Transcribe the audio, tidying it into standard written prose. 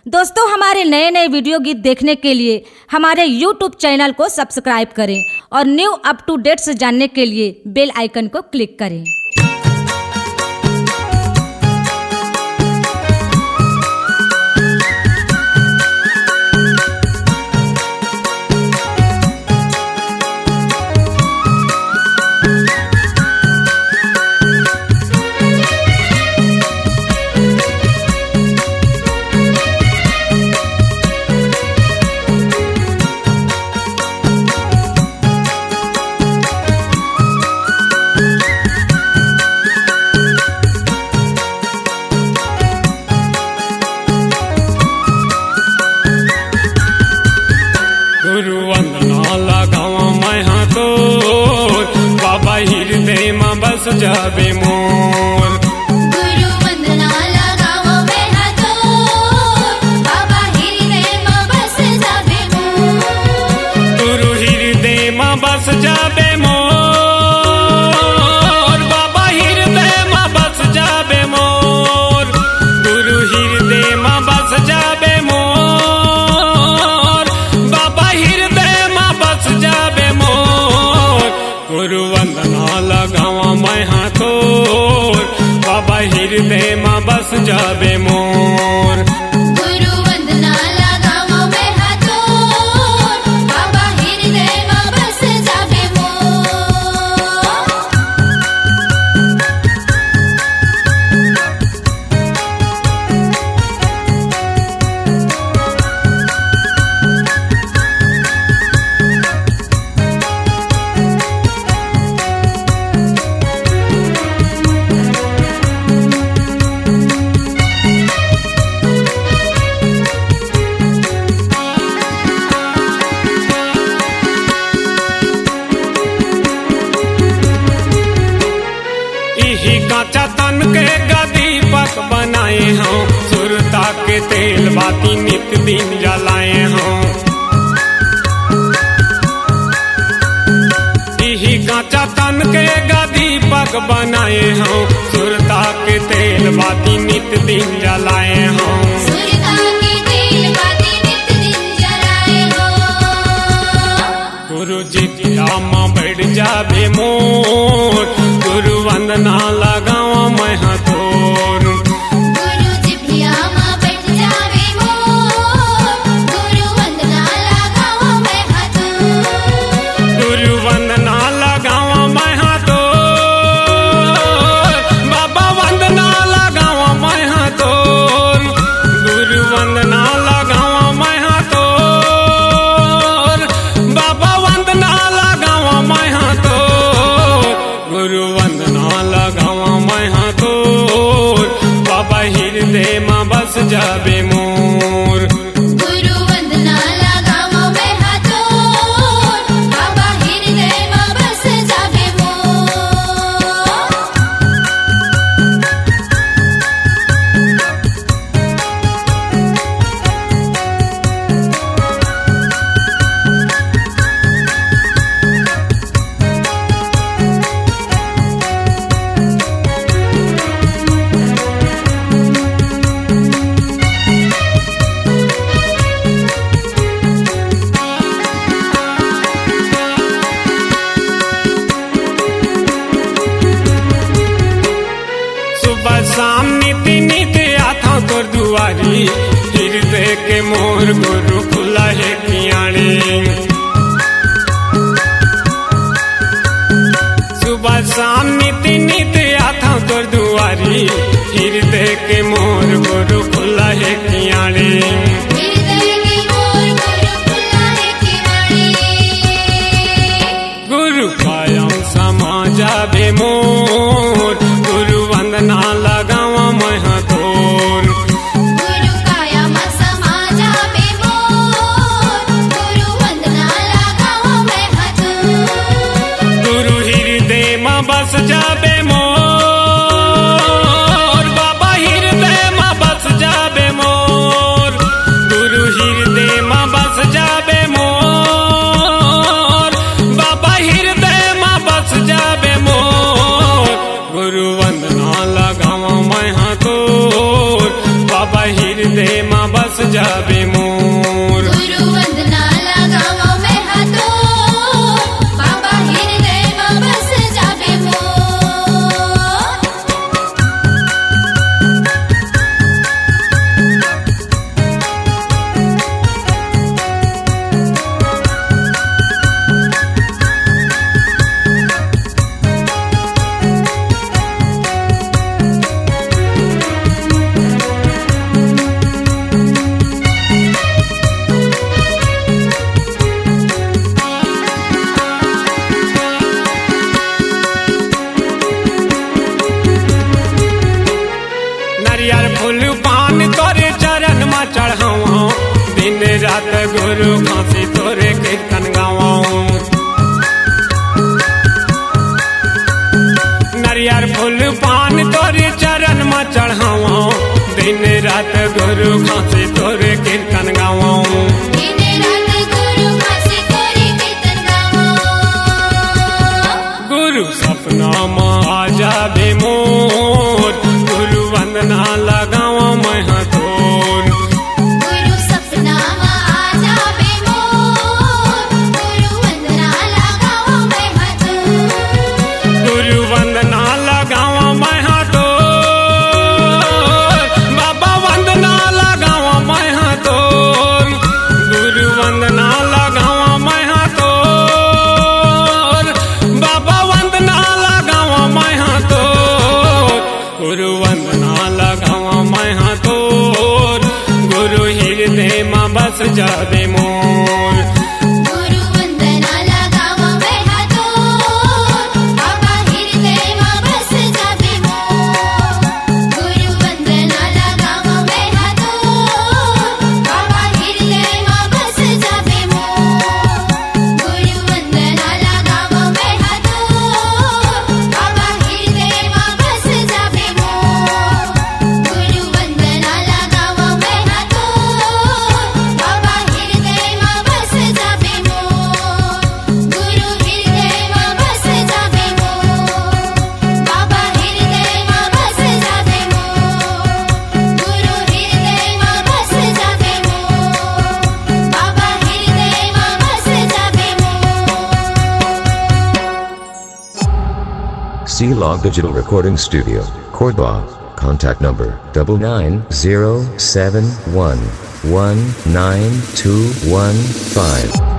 दोस्तों, हमारे नए नए वीडियो गीत देखने के लिए हमारे YouTube चैनल को सब्सक्राइब करें और न्यू अप टू डेट्स जानने के लिए बेल आइकन को क्लिक करें। गुरु वंदना लगावा मैं हाथों, बाबा हृदय में बस जावे मोर। गुरु वंदना लगावा मैं हाथों, बाबा हृदय में बस जावे मोर। गुरु हृदय में बस जावे मोर, बाबा हृदय में बस जावे मोर। गुरु हृदय में बस जावे मोर, गुरु वंदना लगावा मैं हाथों, बाबा हृदय में बस जावे मोर। गुरु वंदना लगावा मैं हाथों, बाबा हृदय में बस जावे मोर। काचा तन के दीपक बनाए हों, सुरता के तेल बाती नित दिन जलाए हों। यही काचा तन के दीपक बनाए हों, सुरता के तेल बाती नित दिन जलाए हों। सुरता के तेल बाती नित दिन जलाए हो। गुरु जी में बैठ जावे मोर, गुरु वंदना लगावा मैं हाथों। गुरु जिभिया में बैठ जावे मोर, गुरु वंदना लगावा मैं हाथों। गुरु वंदना लगावा मैं हाथों, बाबा वंदना लगावा मैं हाथों। गुरु वंदना लगावा मैं हाथों, बाबा वंदना लगावा मैं हाथों। गुरु वंदना लगावा मैं हाथों, बाबा हृदय में बस जावे मोर। गुरु वंदना लगावा मैं हाथों, बाबा हृदय में बस जावे मोर। सुबह शाम नीति नीति आता तोर दुआरी, हृदय के मोर गुरु खुला है कियाणी। सुबह शाम नीति नीति आता तोर दुआरी, हृदय के मोर गुरु खुला है कियाणी। हृदय के मोर गुरु खुला है किवाड़ी। गुरु कायम समा जावे मोर, गुरु वंदना लगावा मैं हाथों। गुरु काया में समा जावे मोर, गुरु वंदना लगावा मैं हाथों। गुरु हृदय में बस जावे मोर, बाबा हृदय में बस जावे मोर। रात गुरु खांसी तोरे कीर्तन गावाऊं नरियर फूल पान तोरे चरण में चढ़ावाऊं दिन रात गुरु खांसी तोरे कीर्तन गावाऊं दिन रात गुरु खांसी तोरे कीर्तन गावाऊं गुरु सपना में आ जाबे मोर गुरु वंदना लगावा मैं तोर गुरु सपना में आ जाबे मोर गुरु वंदना लगावा मैं तोर गुरु वंदना लगावा मैं तोर बाबा वंदना लगावा मैं तोर गुरु वंदना लगावा मैं तोर बाबा वंदना लगावा मैं तोर गुरु वंदना लगावा मैं तोर गुरु हृदय में बस जाबे मोर गुरु वंदना लगावा मैं तोर बाबा हृदय में बस जाबे मोर गुरु वंदना लगावा मैं तोर बाबा हृदय में बस जाबे मोर गुरु वंदना लगावा मैं तोर बाबा हृदय में बस जाबे मोर गुरु वंदना लगावा मैं तोर बाबा हृदय में बस जाबे मोर गुरु हृदय में बस जाबे मोर बाबा हृदय में बस जाबे मोर गुरु हृदय में बस जाबे मोर बाबा हृदय में बस जाबे मोर C-Log Digital Recording Studio, Cordoba. Contact number 99071192115.